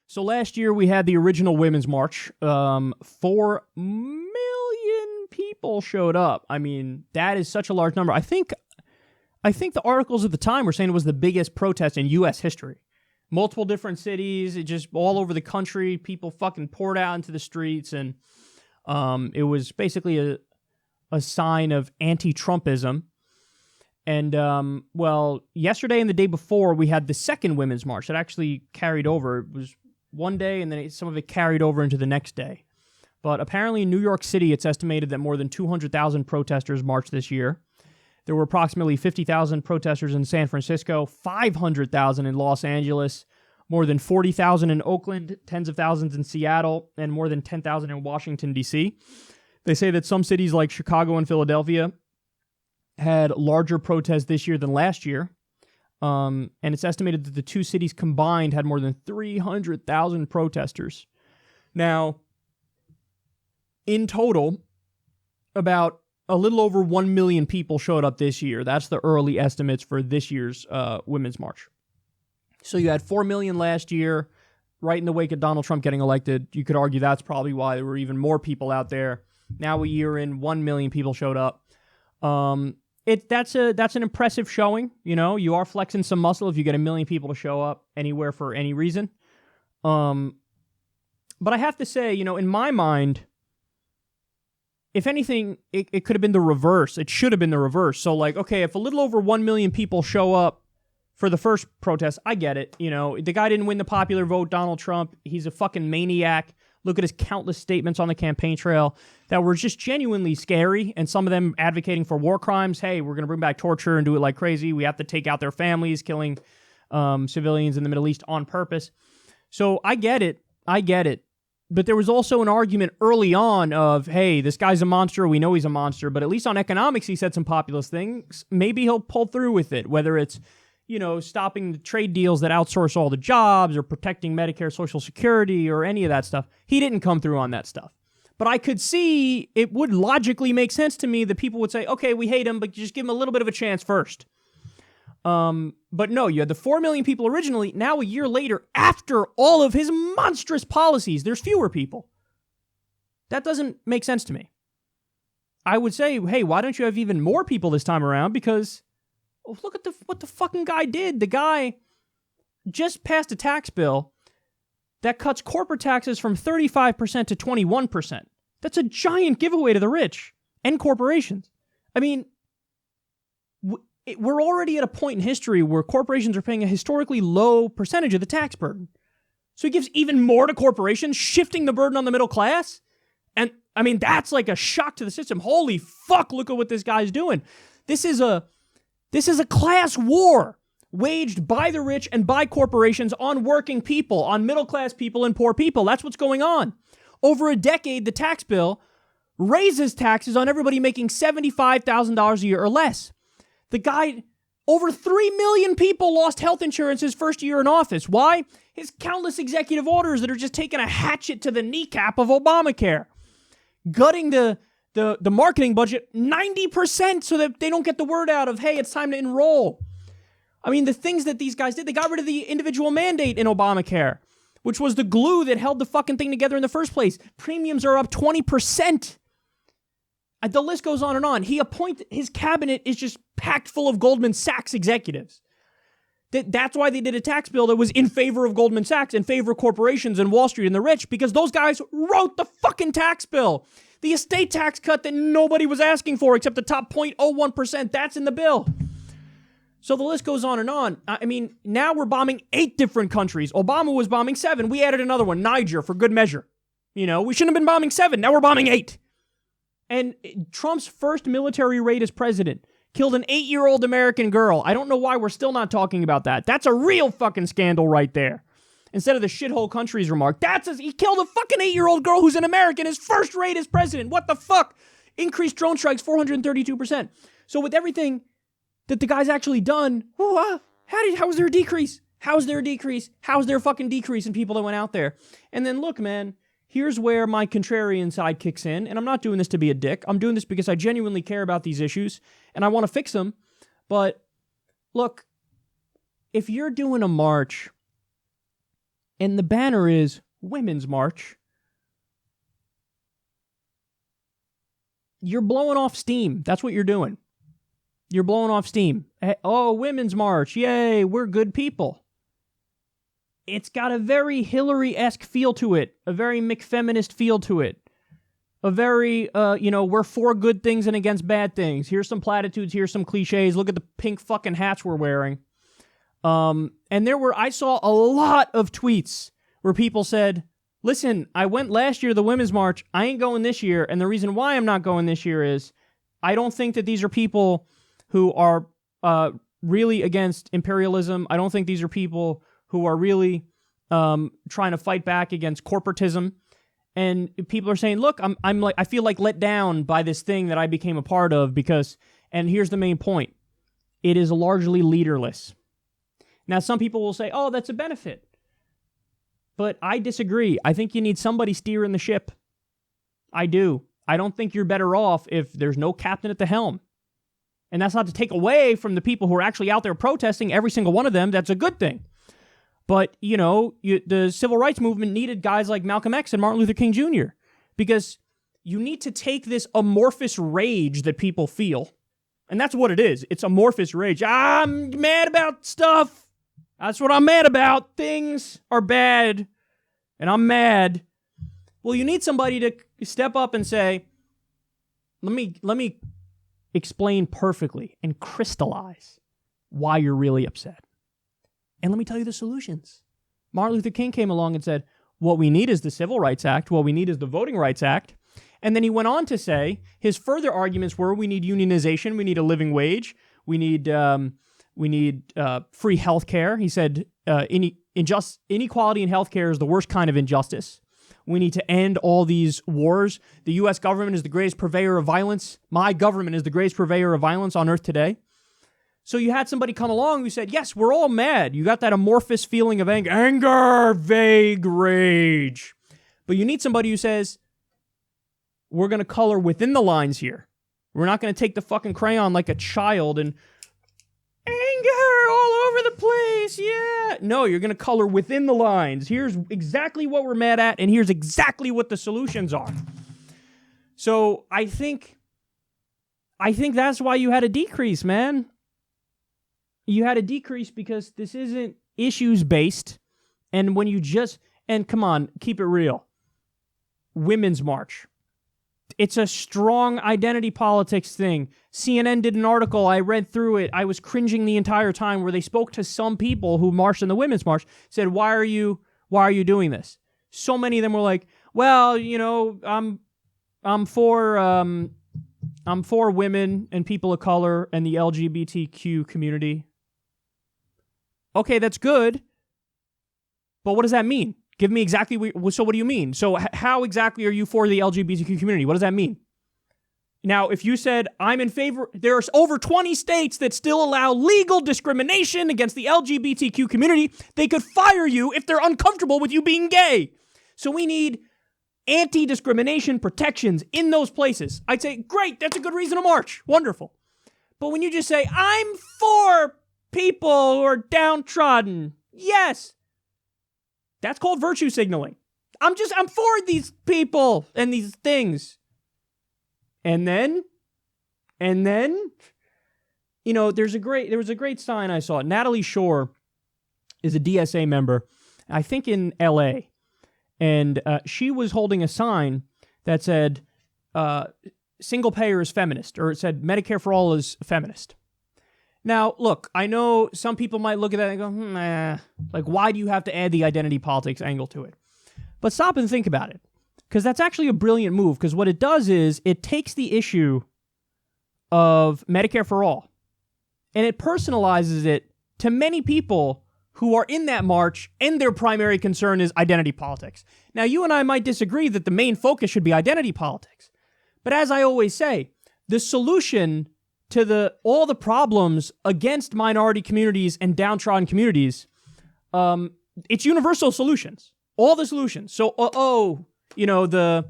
So last year we had the original Women's March. 4 million people showed up. I mean, that is such a large number. I think the articles at the time were saying it was the biggest protest in U.S. history. Multiple different cities, it just all over the country. People fucking poured out into the streets, and it was basically a sign of anti-Trumpism. And, well, yesterday and the day before, we had the second Women's March that actually carried over. It was one day, and then some of it carried over into the next day. But apparently in New York City, it's estimated that more than 200,000 protesters marched this year. There were approximately 50,000 protesters in San Francisco, 500,000 in Los Angeles, more than 40,000 in Oakland, tens of thousands in Seattle, and more than 10,000 in Washington, D.C. They say that some cities like Chicago and Philadelphia had larger protests this year than last year. And it's estimated that the two cities combined had more than 300,000 protesters. Now, in total, about a little over 1 million people showed up this year. That's the early estimates for this year's Women's March. So you had 4 million last year, right in the wake of Donald Trump getting elected. You could argue that's probably why there were even more people out there. Now a year in, 1 million people showed up. That's an impressive showing. You know, you are flexing some muscle if you get 1 million people to show up anywhere for any reason. But I have to say, you know, in my mind, if anything, it could have been the reverse. It should have been the reverse. So, like, okay, if a little over 1 million people show up for the first protest, I get it. You know, the guy didn't win the popular vote, Donald Trump. He's a fucking maniac. Look at his countless statements on the campaign trail that were just genuinely scary, and some of them advocating for war crimes. Hey, we're going to bring back torture and do it like crazy. We have to take out their families, killing civilians in the Middle East on purpose. So I get it. But there was also an argument early on of, hey, this guy's a monster. We know he's a monster, but at least on economics, he said some populist things. Maybe he'll pull through with it, whether it's, you know, stopping the trade deals that outsource all the jobs or protecting Medicare, Social Security, or any of that stuff. He didn't come through on that stuff. But I could see it would logically make sense to me that people would say, okay, we hate him, but just give him a little bit of a chance first. But no, you had the 4 million people originally. Now a year later, after all of his monstrous policies, there's fewer people. That doesn't make sense to me. I would say, hey, why don't you have even more people this time around? Because look at what the fucking guy did. The guy just passed a tax bill that cuts corporate taxes from 35% to 21%. That's a giant giveaway to the rich and corporations. I mean, we're already at a point in history where corporations are paying a historically low percentage of the tax burden. So he gives even more to corporations, shifting the burden on the middle class. And, I mean, that's like a shock to the system. Holy fuck, look at what this guy's doing. This is a class war waged by the rich and by corporations on working people, on middle-class people and poor people. That's what's going on. Over a decade, the tax bill raises taxes on everybody making $75,000 a year or less. The guy, over 3 million people lost health insurance his first year in office. Why? His countless executive orders that are just taking a hatchet to the kneecap of Obamacare. Gutting the marketing budget 90% so that they don't get the word out of, hey, it's time to enroll. I mean, the things that these guys did, they got rid of the individual mandate in Obamacare, which was the glue that held the fucking thing together in the first place. Premiums are up 20%. The list goes on and on. His cabinet is just packed full of Goldman Sachs executives. That's why they did a tax bill that was in favor of Goldman Sachs, in favor of corporations and Wall Street and the rich, because those guys wrote the fucking tax bill. The estate tax cut that nobody was asking for except the top 0.01%, that's in the bill. So the list goes on and on. I mean, now we're bombing 8 different countries. Obama was bombing 7. We added another one, Niger, for good measure. You know, we shouldn't have been bombing 7. Now we're bombing 8. And Trump's first military raid as president killed an 8-year-old American girl. I don't know why we're still not talking about that. That's a real fucking scandal right there. Instead of the shithole countries remark, he killed a fucking 8-year-old girl who's an American, his first raid as president. What the fuck? Increased drone strikes 432%. So with everything that the guy's actually done, how was there a decrease? How's there a decrease? How's there a fucking decrease in people that went out there? And then look, man, here's where my contrarian side kicks in, and I'm not doing this to be a dick. I'm doing this because I genuinely care about these issues, and I want to fix them. But look, if you're doing a march and the banner is Women's March, you're blowing off steam. That's what you're doing. You're blowing off steam. Oh, Women's March. Yay, we're good people. It's got a very Hillary-esque feel to it, a very McFeminist feel to it, a very, we're for good things and against bad things. Here's some platitudes, here's some cliches. Look at the pink fucking hats we're wearing. And I saw a lot of tweets where people said, listen, I went last year to the Women's March. I ain't going this year. And the reason why I'm not going this year is I don't think that these are people who are really against imperialism. I don't think these are people who are really trying to fight back against corporatism. And people are saying, look, I feel like let down by this thing that I became a part of because, and here's the main point, it is largely leaderless. Now, some people will say, oh, that's a benefit. But I disagree. I think you need somebody steering the ship. I do. I don't think you're better off if there's no captain at the helm. And that's not to take away from the people who are actually out there protesting, every single one of them. That's a good thing. But, the civil rights movement needed guys like Malcolm X and Martin Luther King Jr. because you need to take this amorphous rage that people feel. And that's what it is. It's amorphous rage. I'm mad about stuff. That's what I'm mad about. Things are bad. And I'm mad. Well, you need somebody to step up and say, let me explain perfectly and crystallize why you're really upset. And let me tell you the solutions. Martin Luther King came along and said, what we need is the Civil Rights Act. What we need is the Voting Rights Act. And then he went on to say his further arguments were we need unionization, we need a living wage, we need free health care. He said inequality in health care is the worst kind of injustice. We need to end all these wars. The U.S. government is the greatest purveyor of violence. My government is the greatest purveyor of violence on earth today. So you had somebody come along who said, yes, we're all mad. You got that amorphous feeling of anger, vague rage. But you need somebody who says, we're going to color within the lines here. We're not going to take the fucking crayon like a child and anger all over the place, yeah. No, you're going to color within the lines. Here's exactly what we're mad at, and here's exactly what the solutions are. So I think that's why you had a decrease, man. You had a decrease because this isn't issues-based, and when you and come on, keep it real. Women's March. It's a strong identity politics thing. CNN did an article. I read through it. I was cringing the entire time where they spoke to some people who marched in the Women's March, said, why are you doing this? So many of them were like, well, I'm for women and people of color and the LGBTQ community. Okay, that's good. But what does that mean? Give me exactly, so what do you mean? So how exactly are you for the LGBTQ community? What does that mean? Now, if you said, I'm in favor, there's over 20 states that still allow legal discrimination against the LGBTQ community. They could fire you if they're uncomfortable with you being gay. So we need anti-discrimination protections in those places. I'd say, great, that's a good reason to march. Wonderful. But when you just say, I'm for people who are downtrodden, yes, that's called virtue signaling. I'm for these people and these things. And then, there was a great sign I saw. Natalie Shore is a DSA member, I think in LA. And she was holding a sign that said, single payer is feminist, or it said Medicare for all is feminist. Now, look, I know some people might look at that and go, nah, like, why do you have to add the identity politics angle to it? But stop and think about it, because that's actually a brilliant move, because what it does is it takes the issue of Medicare for all, and it personalizes it to many people who are in that march, and their primary concern is identity politics. Now, you and I might disagree that the main focus should be identity politics, but as I always say, the solution to all the problems against minority communities and downtrodden communities, it's universal solutions. All the solutions. So, the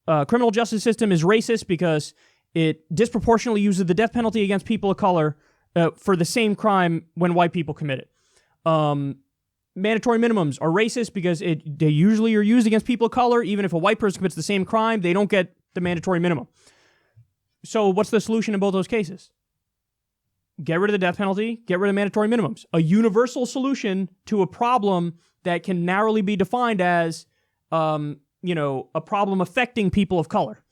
criminal justice system is racist because it disproportionately uses the death penalty against people of color for the same crime when white people commit it. mandatory minimums are racist because they usually are used against people of color. Even if a white person commits the same crime, they don't get the mandatory minimum. So what's the solution in both those cases? Get rid of the death penalty, get rid of mandatory minimums. A universal solution to a problem that can narrowly be defined as, a problem affecting people of color.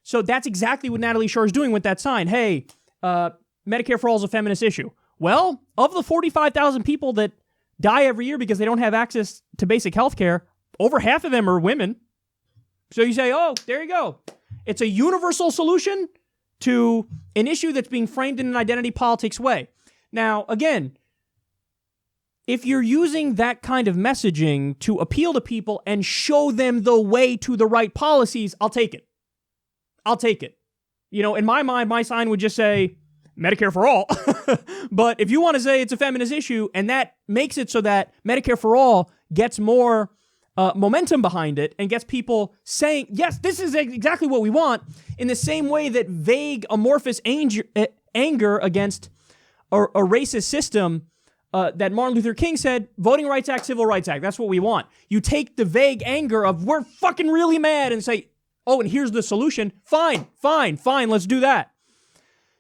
So that's exactly what Natalie Shore is doing with that sign. Hey, Medicare for All is a feminist issue. Well, of the 45,000 people that die every year because they don't have access to basic health care, over half of them are women. So you say, oh, there you go. It's a universal solution to an issue that's being framed in an identity politics way. Now, again, if you're using that kind of messaging to appeal to people and show them the way to the right policies, I'll take it. I'll take it. In my mind, my sign would just say Medicare for all. But if you want to say it's a feminist issue and that makes it so that Medicare for all gets more momentum behind it and gets people saying, yes, this is exactly what we want, in the same way that vague, amorphous anger against a racist system that Martin Luther King said, Voting Rights Act, Civil Rights Act, that's what we want. You take the vague anger of we're fucking really mad and say, oh, and here's the solution. Fine, let's do that.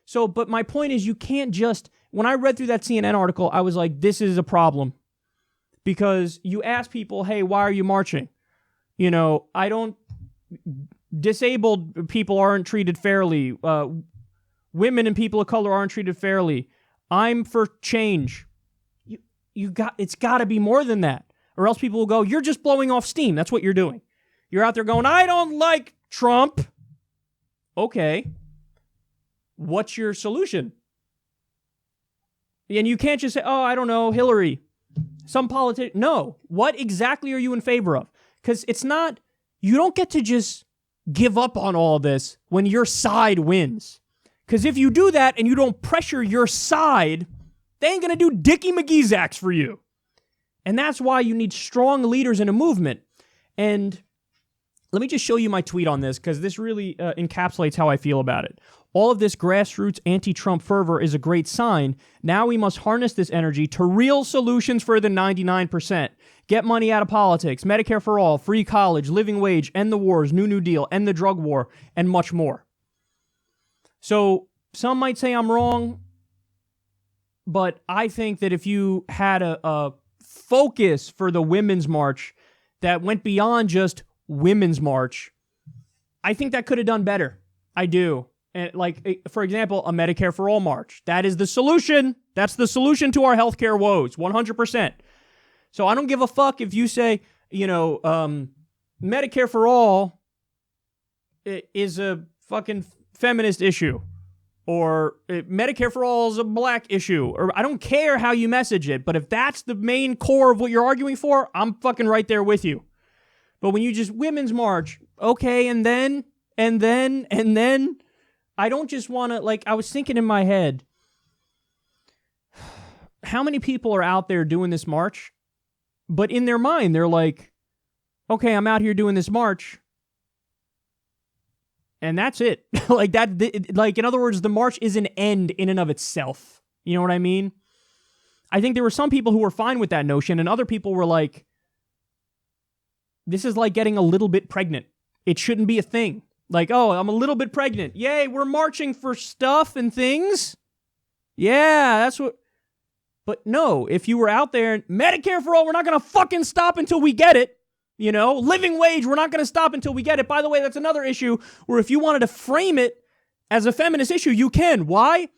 So, but my point is you can't just, when I read through that CNN article, I was like, this is a problem. Because you ask people, hey, why are you marching? Disabled people aren't treated fairly. Women and people of color aren't treated fairly. I'm for change. It's got to be more than that. Or else people will go, you're just blowing off steam. That's what you're doing. You're out there going, I don't like Trump. Okay. What's your solution? And you can't just say, oh, I don't know, Hillary. Some politician. No. What exactly are you in favor of? Because it's not, you don't get to just give up on all this when your side wins. Because if you do that and you don't pressure your side, they ain't going to do Dickie McGee's acts for you. And that's why you need strong leaders in a movement. And let me just show you my tweet on this, because this really encapsulates how I feel about it. All of this grassroots anti-Trump fervor is a great sign. Now we must harness this energy to real solutions for the 99%. Get money out of politics, Medicare for all, free college, living wage, end the wars, New Deal, end the drug war, and much more. So some might say I'm wrong, but I think that if you had a focus for the Women's March that went beyond just Women's March, I think that could have done better. I do. And for example, a Medicare for All march. That is the solution. That's the solution to our healthcare woes, 100%. So I don't give a fuck if you say, Medicare for All is a fucking feminist issue, or Medicare for All is a black issue, or I don't care how you message it, but if that's the main core of what you're arguing for, I'm fucking right there with you. But when you just Women's March, okay, and then, I don't just want to, I was thinking in my head, how many people are out there doing this march? But in their mind, they're like, okay, I'm out here doing this march, and that's it. In other words, the march is an end in and of itself. You know what I mean? I think there were some people who were fine with that notion, and other people were like, this is like getting a little bit pregnant. It shouldn't be a thing. Oh, I'm a little bit pregnant. Yay, we're marching for stuff and things. Yeah, that's what. But no, if you were out there, Medicare for all, we're not going to fucking stop until we get it. Living wage, we're not going to stop until we get it. By the way, that's another issue where if you wanted to frame it as a feminist issue, you can. Why?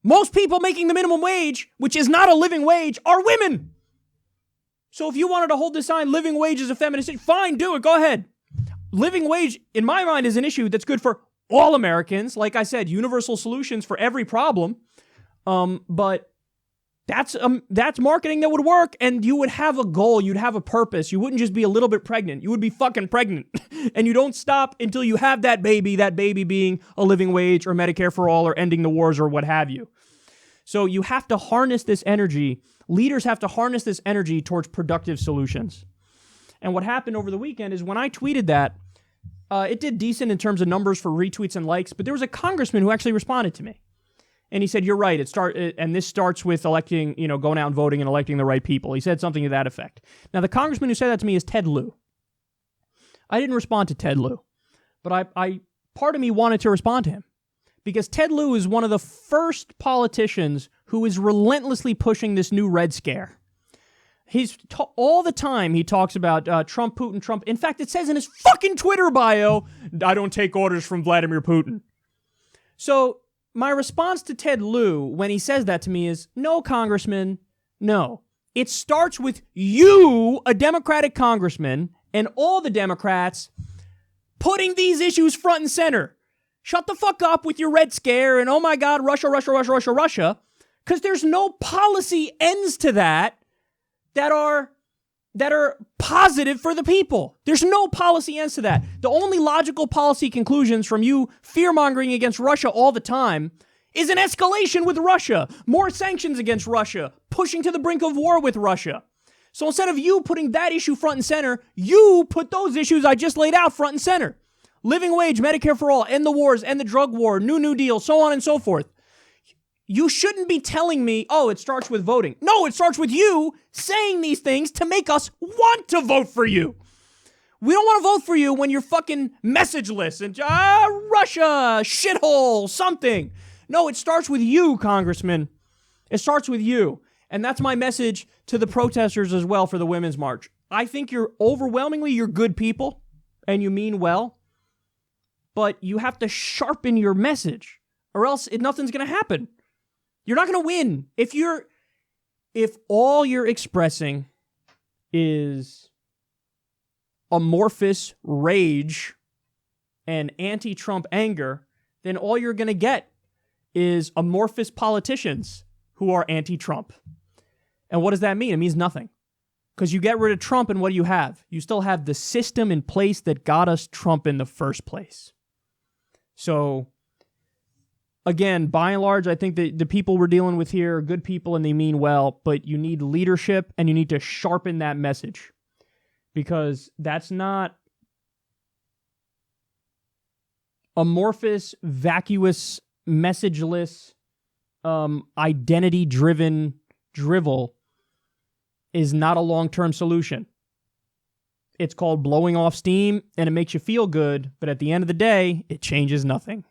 Most people making the minimum wage, which is not a living wage, are women. So if you wanted to hold the sign, living wage is a feminist issue, fine, do it. Go ahead. Living wage, in my mind, is an issue that's good for all Americans. Like I said, universal solutions for every problem. But that's marketing that would work, and you would have a goal. You'd have a purpose. You wouldn't just be a little bit pregnant. You would be fucking pregnant. And you don't stop until you have that baby being a living wage or Medicare for all or ending the wars or what have you. So you have to harness this energy. Leaders have to harness this energy towards productive solutions. And what happened over the weekend is when I tweeted that, it did decent in terms of numbers for retweets and likes, but there was a congressman who actually responded to me. And he said, you're right, and this starts with electing, going out and voting and electing the right people. He said something to that effect. Now, the congressman who said that to me is Ted Lieu. I didn't respond to Ted Lieu, but I part of me wanted to respond to him because Ted Lieu is one of the first politicians who is relentlessly pushing this new Red Scare. All the time he talks about Trump, Putin, Trump. In fact, it says in his fucking Twitter bio, I don't take orders from Vladimir Putin. So my response to Ted Lieu when he says that to me is, no, Congressman, no. It starts with you, a Democratic congressman, and all the Democrats putting these issues front and center. Shut the fuck up with your Red Scare and, oh my God, Russia, Russia, Russia, Russia, Russia. Because there's no policy ends to that are positive for the people. There's no policy ends to that. The only logical policy conclusions from you fear-mongering against Russia all the time is an escalation with Russia, more sanctions against Russia, pushing to the brink of war with Russia. So instead of you putting that issue front and center, you put those issues I just laid out front and center. Living wage, Medicare for all, end the wars, end the drug war, New Deal, so on and so forth. You shouldn't be telling me, oh, it starts with voting. No, it starts with you saying these things to make us want to vote for you. We don't want to vote for you when you're fucking messageless and, Russia, shithole, something. No, it starts with you, Congressman. It starts with you. And that's my message to the protesters as well for the Women's March. I think you're good people and you mean well, but you have to sharpen your message or else nothing's going to happen. You're not going to win. If all you're expressing is amorphous rage and anti-Trump anger, then all you're going to get is amorphous politicians who are anti-Trump. And what does that mean? It means nothing. Because you get rid of Trump and what do you have? You still have the system in place that got us Trump in the first place. So again, by and large, I think that the people we're dealing with here are good people and they mean well, but you need leadership and you need to sharpen that message because that's not amorphous, vacuous, messageless, identity-driven drivel is not a long-term solution. It's called blowing off steam and it makes you feel good, but at the end of the day, it changes nothing.